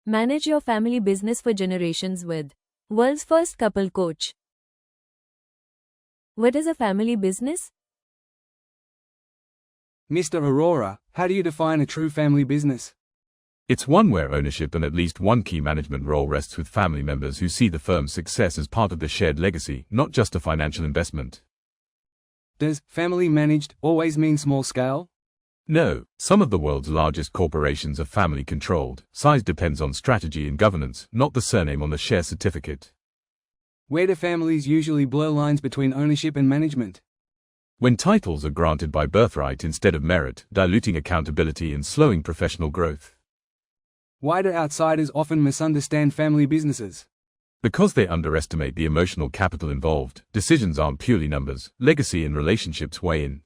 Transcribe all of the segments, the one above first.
Manage your family business for generations with world's first couple coach. What is a family business? Mr. Arora, how do you define a true family business? It's one where ownership and at least one key management role rests with family members who see the firm's success as part of the shared legacy, not just a financial investment. Does family managed always mean small scale? No, some of the world's largest corporations are family controlled. Size depends on strategy and governance, not the surname on the share certificate. Where do families usually blur lines between ownership and management? When titles are granted by birthright instead of merit, diluting accountability and slowing professional growth. Why do outsiders often misunderstand family businesses? Because they underestimate the emotional capital involved. Decisions aren't purely numbers, legacy and relationships weigh in.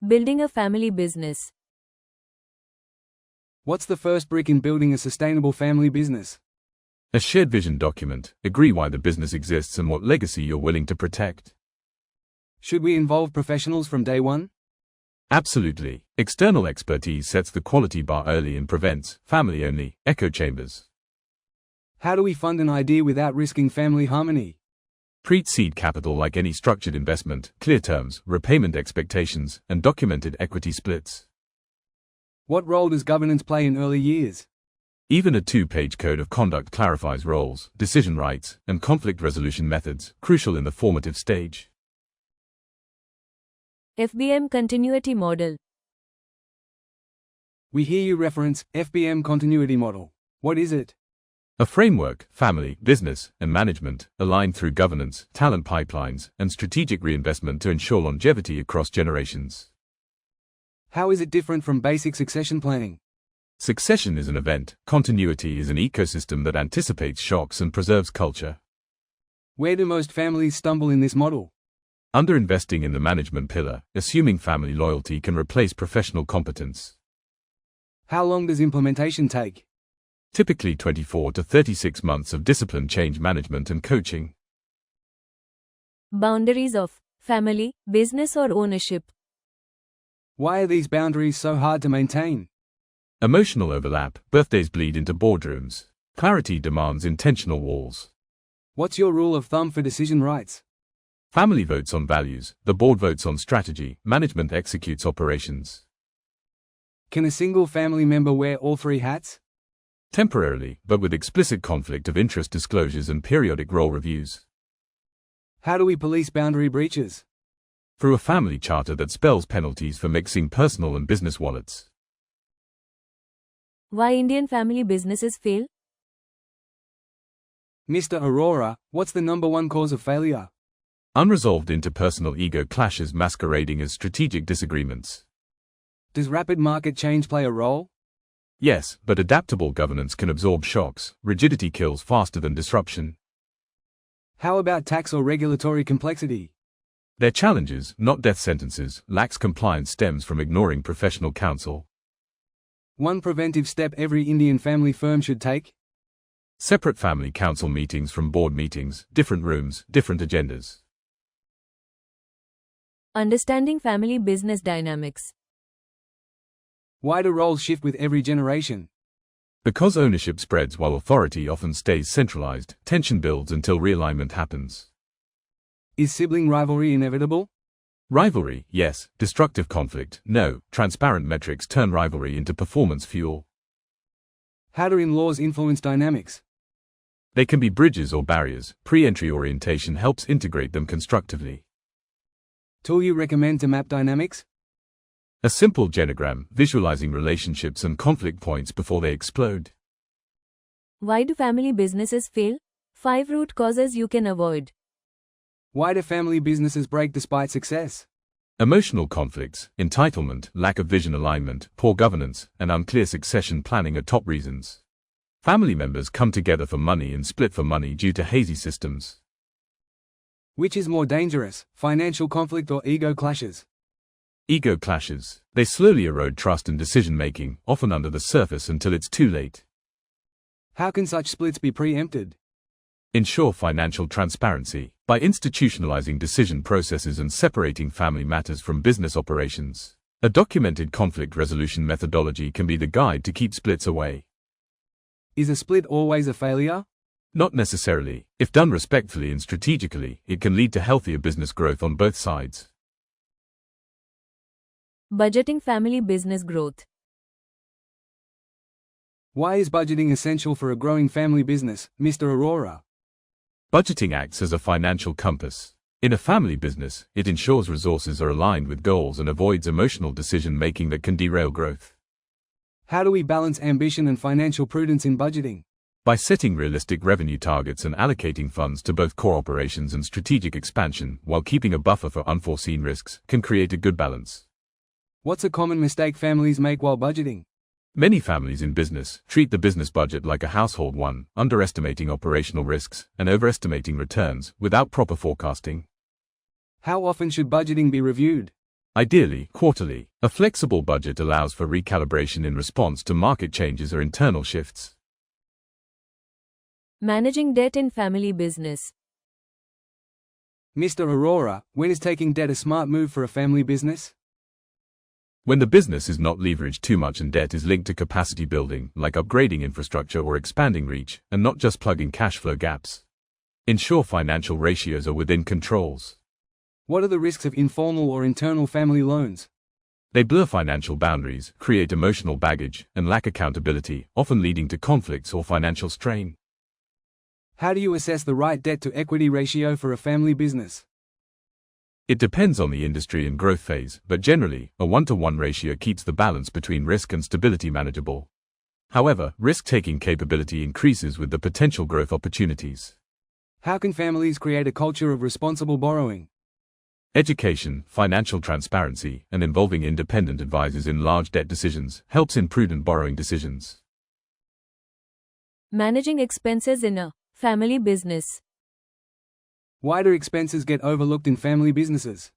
Building a family business. What's the first brick in building a sustainable family business? A shared vision document. Agree why the business exists and what legacy you're willing to protect. Should we involve professionals from day one? Absolutely. External expertise sets the quality bar early and prevents family-only echo chambers. How do we fund an idea without risking family harmony? Pre-seed capital like any structured investment, clear terms, repayment expectations, and documented equity splits. What role does governance play in early years? Even a 2-page code of conduct clarifies roles, decision rights, and conflict resolution methods, crucial in the formative stage. FBM Continuity Model. We hear you reference FBM Continuity Model. What is it? A framework, family, business, and management, aligned through governance, talent pipelines, and strategic reinvestment to ensure longevity across generations. How is it different from basic succession planning? Succession is an event, continuity is an ecosystem that anticipates shocks and preserves culture. Where do most families stumble in this model? Underinvesting in the management pillar, assuming family loyalty can replace professional competence. How long does implementation take? Typically 24 to 36 months of disciplined change management and coaching. Boundaries of family, business or ownership. Why are these boundaries so hard to maintain? Emotional overlap, birthdays bleed into boardrooms. Clarity demands intentional walls. What's your rule of thumb for decision rights? Family votes on values, the board votes on strategy, management executes operations. Can a single family member wear all three hats? Temporarily, but with explicit conflict of interest disclosures and periodic role reviews. How do we police boundary breaches? Through a family charter that spells penalties for mixing personal and business wallets. Why Indian family businesses fail? Mr. Arora, what's the number one cause of failure? Unresolved interpersonal ego clashes masquerading as strategic disagreements. Does rapid market change play a role? Yes, but adaptable governance can absorb shocks. Rigidity kills faster than disruption. How about tax or regulatory complexity? They're challenges, not death sentences. Lax compliance stems from ignoring professional counsel. One preventive step every Indian family firm should take? Separate family council meetings from board meetings, different rooms, different agendas. Understanding family business dynamics. Why do roles shift with every generation? Because ownership spreads while authority often stays centralized, tension builds until realignment happens. Is sibling rivalry inevitable? Rivalry, yes. Destructive conflict, no. Transparent metrics turn rivalry into performance fuel. How do in-laws influence dynamics? They can be bridges or barriers. Pre-entry orientation helps integrate them constructively. Tool you recommend to map dynamics? A simple genogram, visualizing relationships and conflict points before they explode. Why do family businesses fail? 5 root causes you can avoid. Why do family businesses break despite success? Emotional conflicts, entitlement, lack of vision alignment, poor governance, and unclear succession planning are top reasons. Family members come together for money and split for money due to hazy systems. Which is more dangerous, financial conflict or ego clashes? Ego clashes. They slowly erode trust and decision-making, often under the surface until it's too late. How can such splits be preempted? Ensure financial transparency by institutionalizing decision processes and separating family matters from business operations. A documented conflict resolution methodology can be the guide to keep splits away. Is a split always a failure? Not necessarily. If done respectfully and strategically, it can lead to healthier business growth on both sides. Budgeting family business growth. Why is budgeting essential for a growing family business, Mr. Arora? Budgeting acts as a financial compass. In a family business, it ensures resources are aligned with goals and avoids emotional decision-making that can derail growth. How do we balance ambition and financial prudence in budgeting? By setting realistic revenue targets and allocating funds to both core operations and strategic expansion while keeping a buffer for unforeseen risks can create a good balance. What's a common mistake families make while budgeting? Many families in business treat the business budget like a household one, underestimating operational risks and overestimating returns without proper forecasting. How often should budgeting be reviewed? Ideally, quarterly. A flexible budget allows for recalibration in response to market changes or internal shifts. Managing debt in family business. Mr. Arora, when is taking debt a smart move for a family business? When the business is not leveraged too much and debt is linked to capacity building, like upgrading infrastructure or expanding reach, and not just plugging cash flow gaps. Ensure financial ratios are within controls. What are the risks of informal or internal family loans? They blur financial boundaries, create emotional baggage, and lack accountability, often leading to conflicts or financial strain. How do you assess the right debt-to-equity ratio for a family business? It depends on the industry and growth phase, but generally, a 1-to-1 ratio keeps the balance between risk and stability manageable. However, risk-taking capability increases with the potential growth opportunities. How can families create a culture of responsible borrowing? Education, financial transparency, and involving independent advisors in large debt decisions helps in prudent borrowing decisions. Managing expenses in a family business. Why do expenses get overlooked in family businesses?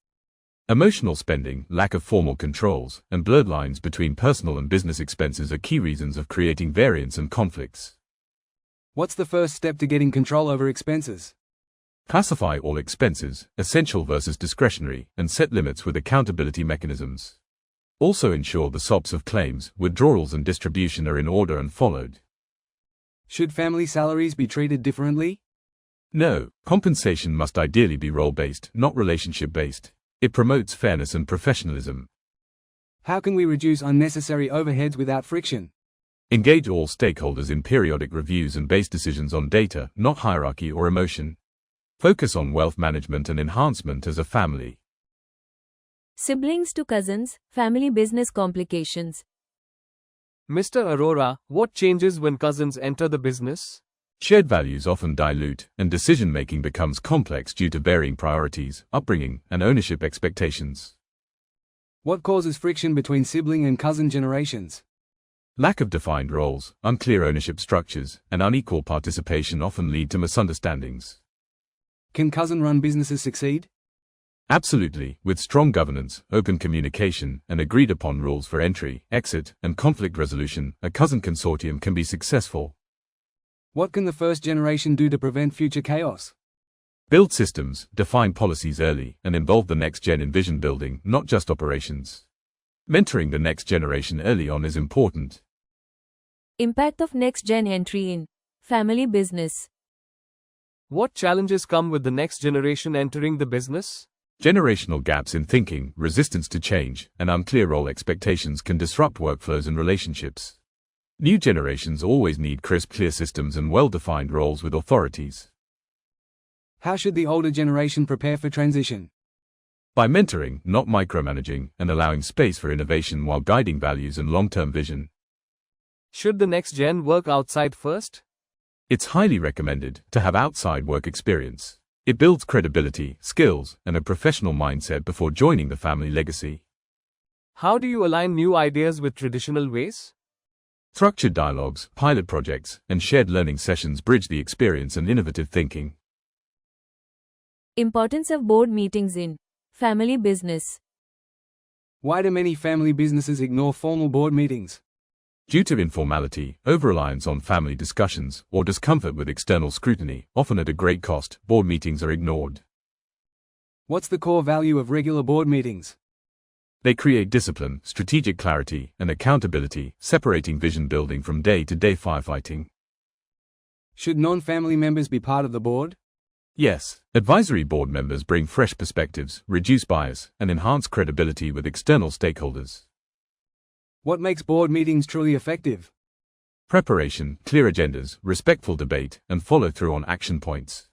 Emotional spending, lack of formal controls, and blurred lines between personal and business expenses are key reasons of creating variance and conflicts. What's the first step to getting control over expenses? Classify all expenses, essential versus discretionary, and set limits with accountability mechanisms. Also ensure the SOPs of claims, withdrawals and distribution are in order and followed. Should family salaries be treated differently? No, compensation must ideally be role-based, not relationship-based. It promotes fairness and professionalism. How can we reduce unnecessary overheads without friction? Engage all stakeholders in periodic reviews and base decisions on data, not hierarchy or emotion. Focus on wealth management and enhancement as a family. Siblings to cousins, family business complications. Mr. Arora, what changes when cousins enter the business? Shared values often dilute, and decision-making becomes complex due to varying priorities, upbringing, and ownership expectations. What causes friction between sibling and cousin generations? Lack of defined roles, unclear ownership structures, and unequal participation often lead to misunderstandings. Can cousin-run businesses succeed? Absolutely, with strong governance, open communication, and agreed-upon rules for entry, exit, and conflict resolution, a cousin consortium can be successful. What can the first generation do to prevent future chaos? Build systems, define policies early, and involve the next gen in vision building, not just operations. Mentoring the next generation early on is important. Impact of next gen entry in family business. What challenges come with the next generation entering the business? Generational gaps in thinking, resistance to change, and unclear role expectations can disrupt workflows and relationships. New generations always need crisp, clear systems and well-defined roles with authorities. How should the older generation prepare for transition? By mentoring, not micromanaging, and allowing space for innovation while guiding values and long-term vision. Should the next gen work outside first? It's highly recommended to have outside work experience. It builds credibility, skills, and a professional mindset before joining the family legacy. How do you align new ideas with traditional ways? Structured dialogues, pilot projects, and shared learning sessions bridge the experience and innovative thinking. Importance of board meetings in family business. Why do many family businesses ignore formal board meetings? Due to informality, over-reliance on family discussions, or discomfort with external scrutiny, often at a great cost, board meetings are ignored. What's the core value of regular board meetings? They create discipline, strategic clarity, and accountability, separating vision building from day-to-day firefighting. Should non-family members be part of the board? Yes, advisory board members bring fresh perspectives, reduce bias, and enhance credibility with external stakeholders. What makes board meetings truly effective? Preparation, clear agendas, respectful debate, and follow-through on action points.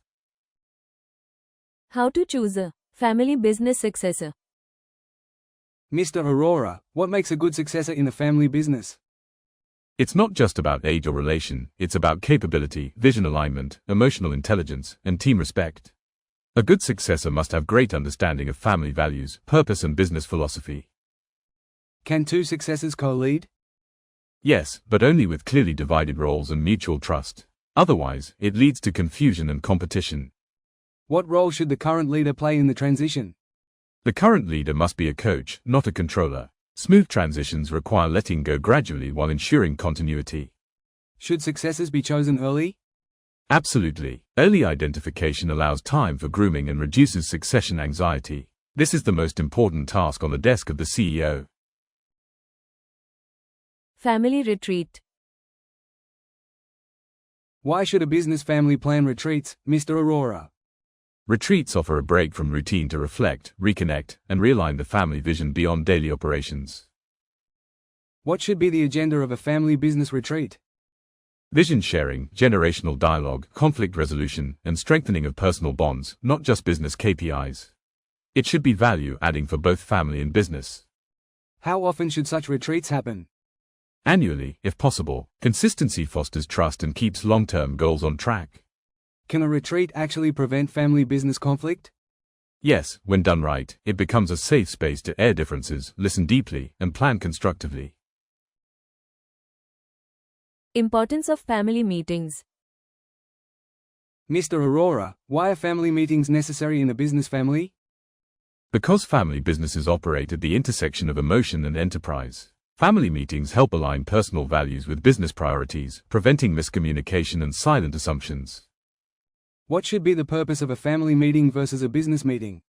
How to choose a family business successor? Mr. Arora, what makes a good successor in a family business? It's not just about age or relation, it's about capability, vision alignment, emotional intelligence, and team respect. A good successor must have great understanding of family values, purpose, and business philosophy. Can two successors co-lead? Yes, but only with clearly divided roles and mutual trust. Otherwise, it leads to confusion and competition. What role should the current leader play in the transition? The current leader must be a coach, not a controller. Smooth transitions require letting go gradually while ensuring continuity. Should successors be chosen early? Absolutely. Early identification allows time for grooming and reduces succession anxiety. This is the most important task on the desk of the CEO. Family retreat. Why should a business family plan retreats, Mr. Arora? Retreats offer a break from routine to reflect, reconnect, and realign the family vision beyond daily operations. What should be the agenda of a family business retreat? Vision sharing, generational dialogue, conflict resolution, and strengthening of personal bonds, not just business KPIs. It should be value-adding for both family and business. How often should such retreats happen? Annually, if possible. Consistency fosters trust and keeps long-term goals on track. Can a retreat actually prevent family-business conflict? Yes, when done right, it becomes a safe space to air differences, listen deeply, and plan constructively. Importance of family meetings. Mr. Arora, why are family meetings necessary in a business family? Because family businesses operate at the intersection of emotion and enterprise. Family meetings help align personal values with business priorities, preventing miscommunication and silent assumptions. What should be the purpose of a family meeting versus a business meeting?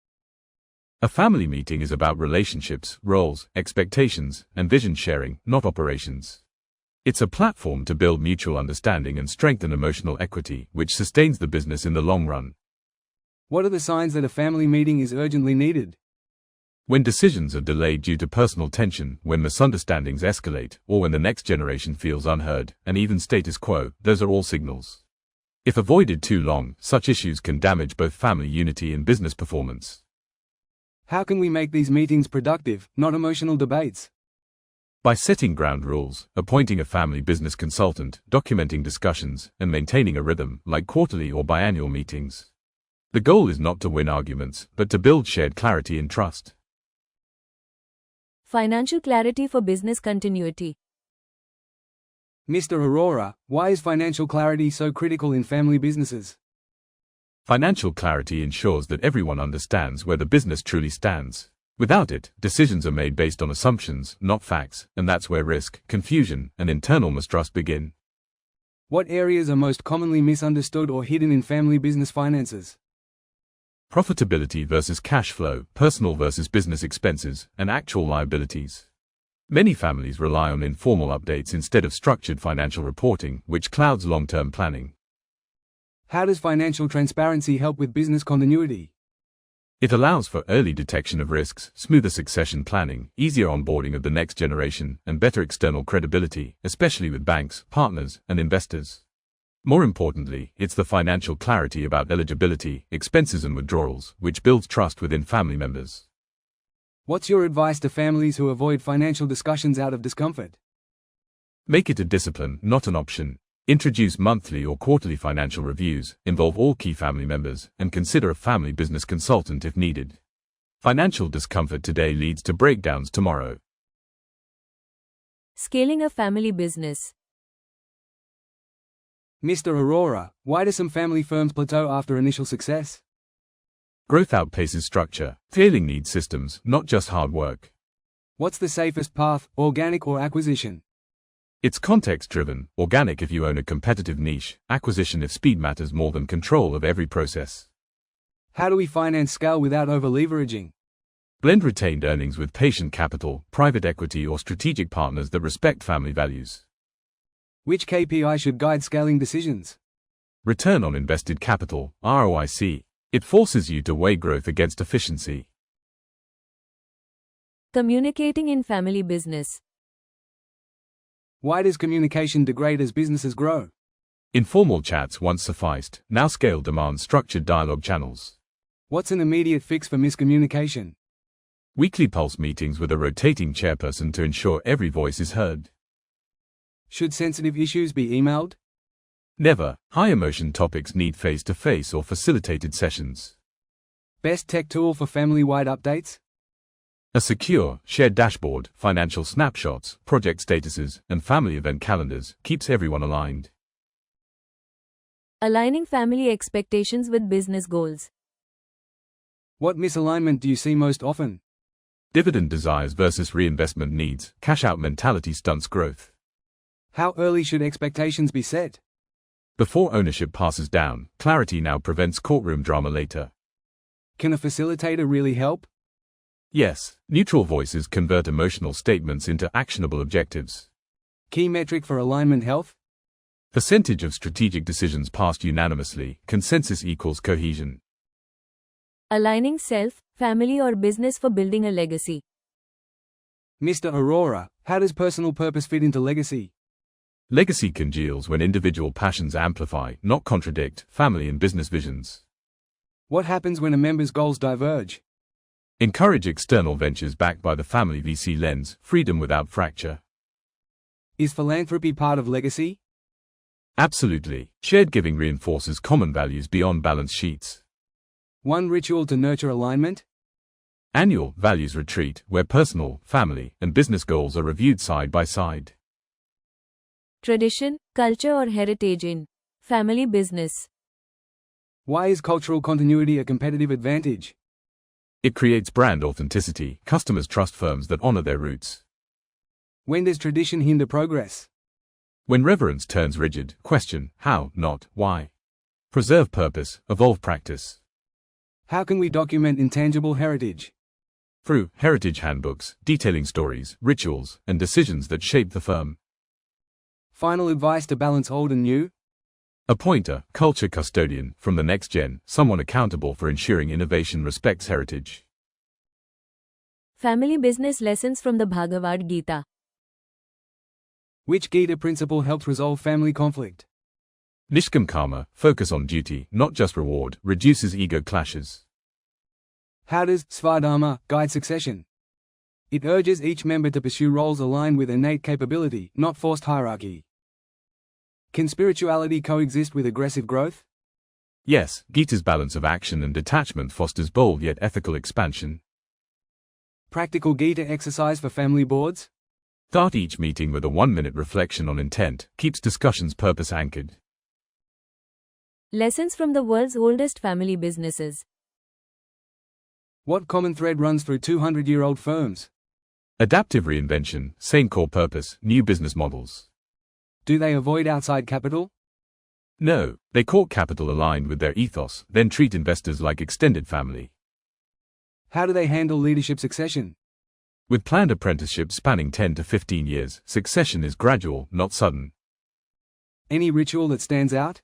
A family meeting is about relationships, roles, expectations, and vision sharing, not operations. It's a platform to build mutual understanding and strengthen emotional equity, which sustains the business in the long run. What are the signs that a family meeting is urgently needed? When decisions are delayed due to personal tension, when misunderstandings escalate, or when the next generation feels unheard, and even status quo, those are all signals. If avoided too long, such issues can damage both family unity and business performance. How can we make these meetings productive, not emotional debates? By setting ground rules, appointing a family business consultant, documenting discussions, and maintaining a rhythm, like quarterly or biannual meetings. The goal is not to win arguments, but to build shared clarity and trust. Financial clarity for business continuity. Mr. Arora, why is financial clarity so critical in family businesses? Financial clarity ensures that everyone understands where the business truly stands. Without it, decisions are made based on assumptions, not facts, and that's where risk, confusion, and internal mistrust begin. What areas are most commonly misunderstood or hidden in family business finances? Profitability versus cash flow, personal versus business expenses, and actual liabilities. Many families rely on informal updates instead of structured financial reporting, which clouds long-term planning. How does financial transparency help with business continuity? It allows for early detection of risks, smoother succession planning, easier onboarding of the next generation, and better external credibility, especially with banks, partners, and investors. More importantly, it's the financial clarity about eligibility, expenses, and withdrawals, which builds trust within family members. What's your advice to families who avoid financial discussions out of discomfort? Make it a discipline, not an option. Introduce monthly or quarterly financial reviews, involve all key family members, and consider a family business consultant if needed. Financial discomfort today leads to breakdowns tomorrow. Scaling a family business. Mr. Arora, why do some family firms plateau after initial success? Growth outpaces structure. Scaling needs systems, not just hard work. What's the safest path, organic or acquisition? It's context-driven, organic if you own a competitive niche, acquisition if speed matters more than control of every process. How do we finance scale without over-leveraging? Blend retained earnings with patient capital, private equity, or strategic partners that respect family values. Which KPI should guide scaling decisions? Return on invested capital, ROIC. It forces you to weigh growth against efficiency. Communicating in family business. Why does communication degrade as businesses grow? Informal chats once sufficed, now scale demands structured dialogue channels. What's an immediate fix for miscommunication? Weekly pulse meetings with a rotating chairperson to ensure every voice is heard. Should sensitive issues be emailed? Never. High-emotion topics need face-to-face or facilitated sessions. Best tech tool for family-wide updates? A secure, shared dashboard, financial snapshots, project statuses, and family event calendars keeps everyone aligned. Aligning family expectations with business goals. What misalignment do you see most often? Dividend desires versus reinvestment needs, cash-out mentality stunts growth. How early should expectations be set? Before ownership passes down, clarity now prevents courtroom drama later. Can a facilitator really help? Yes, neutral voices convert emotional statements into actionable objectives. Key metric for alignment health? Percentage of strategic decisions passed unanimously, consensus equals cohesion. Aligning self, family or business for building a legacy. Mr. Arora, how does personal purpose fit into legacy? Legacy congeals when individual passions amplify, not contradict, family and business visions. What happens when a member's goals diverge? Encourage external ventures backed by the family VC lens, freedom without fracture. Is philanthropy part of legacy? Absolutely. Shared giving reinforces common values beyond balance sheets. One ritual to nurture alignment? Annual values retreat, where personal, family, and business goals are reviewed side by side. Tradition, culture or heritage in family business. Why is cultural continuity a competitive advantage? It creates brand authenticity. Customers trust firms that honor their roots. When does tradition hinder progress? When reverence turns rigid, question how, not why. Preserve purpose, evolve practice. How can we document intangible heritage? Through heritage handbooks, detailing stories, rituals, and decisions that shape the firm. Final advice to balance old and new? Appoint a culture custodian from the next gen, someone accountable for ensuring innovation respects heritage. Family business lessons from the Bhagavad Gita. Which Gita principle helps resolve family conflict? Nishkam karma, focus on duty, not just reward, reduces ego clashes. How does Svadharma guide succession? It urges each member to pursue roles aligned with innate capability, not forced hierarchy. Can spirituality coexist with aggressive growth? Yes, Gita's balance of action and detachment fosters bold yet ethical expansion. Practical Gita exercise for family boards? Start each meeting with a 1-minute reflection on intent, keeps discussions purpose anchored. Lessons from the world's oldest family businesses. What common thread runs through 200-year-old firms? Adaptive reinvention, same core purpose, new business models. Do they avoid outside capital? No, they court capital aligned with their ethos, then treat investors like extended family. How do they handle leadership succession? With planned apprenticeships spanning 10 to 15 years, succession is gradual, not sudden. Any ritual that stands out?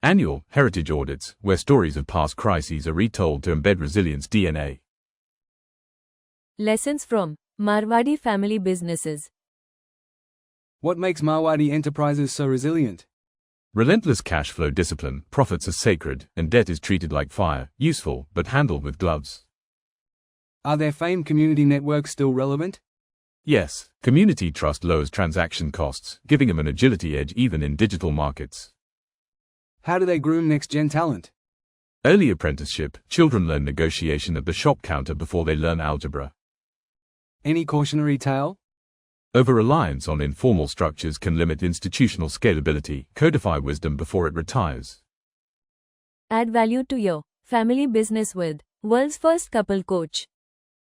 Annual heritage audits, where stories of past crises are retold to embed resilience DNA. Lessons from Marwadi family businesses. What makes Marwadi enterprises so resilient? Relentless cash flow discipline, profits are sacred, and debt is treated like fire, useful, but handled with gloves. Are their famed community networks still relevant? Yes, community trust lowers transaction costs, giving them an agility edge even in digital markets. How do they groom next-gen talent? Early apprenticeship, children learn negotiation at the shop counter before they learn algebra. Any cautionary tale? Over-reliance on informal structures can limit institutional scalability. Codify wisdom before it retires. Add value to your family business with world's first couple coach.